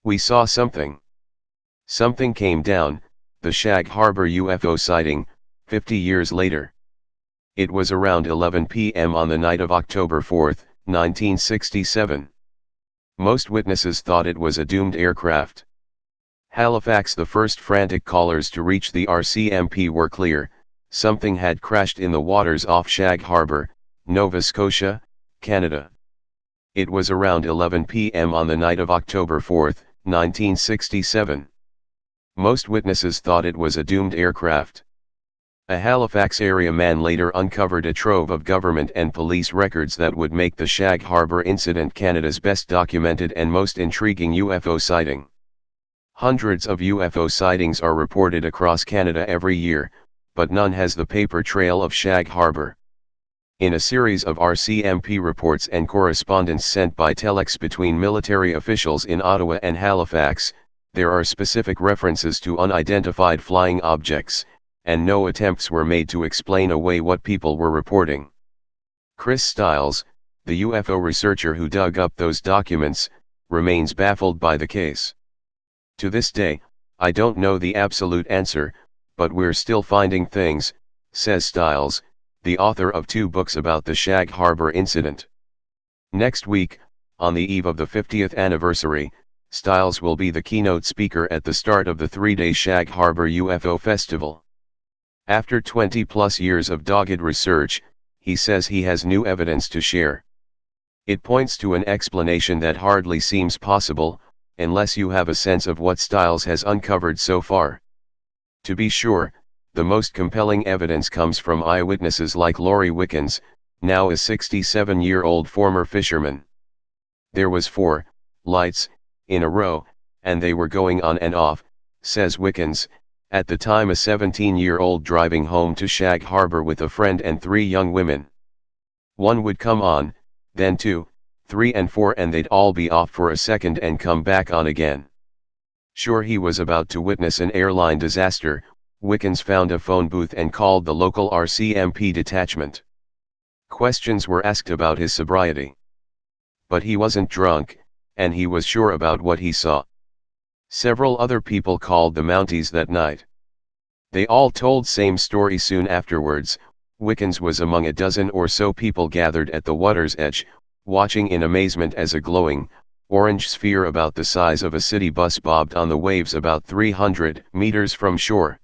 We saw something. Something came down, the Shag Harbour UFO sighting, 50 years later. It was around 11 p.m. on the night of October 4, 1967. Most witnesses thought it was a doomed aircraft. Halifax. The first frantic callers to reach the RCMP were clear: something had crashed in the waters off Shag Harbour, Nova Scotia, Canada. It was around 11 p.m. on the night of October 4, 1967. Most witnesses thought it was a doomed aircraft. A Halifax area man later uncovered a trove of government and police records that would make the Shag Harbour incident Canada's best documented and most intriguing UFO sighting. Hundreds of UFO sightings are reported across Canada every year, but none has the paper trail of Shag Harbour. In a series of RCMP reports and correspondence sent by telex between military officials in Ottawa and Halifax, there are specific references to unidentified flying objects, and no attempts were made to explain away what people were reporting. Chris Stiles, the UFO researcher who dug up those documents, remains baffled by the case. To this day, I don't know the absolute answer, but we're still finding things, says Stiles, the author of 2 books about the Shag Harbour incident. Next week, on the eve of the 50th anniversary, Stiles will be the keynote speaker at the start of the 3-day Shag Harbour UFO Festival. After 20+ years of dogged research, he says he has new evidence to share. It points to an explanation that hardly seems possible, unless you have a sense of what Stiles has uncovered so far. To be sure, the most compelling evidence comes from eyewitnesses like Lori Wickens, now a 67-year-old former fisherman. There was 4 lights in a row, and they were going on and off, says Wickens, at the time a 17-year-old driving home to Shag Harbour with a friend and 3 young women. One would come on, then 2, 3 and 4, and they'd all be off for a second and come back on again. Sure, he was about to witness an airline disaster. Wickens found a phone booth and called the local RCMP detachment. Questions were asked about his sobriety. But he wasn't drunk, and he was sure about what he saw. Several other people called the Mounties that night. They all told same story soon afterwards. Wickens was among a dozen or so people gathered at the water's edge, watching in amazement as a glowing, orange sphere about the size of a city bus bobbed on the waves about 300 meters from shore.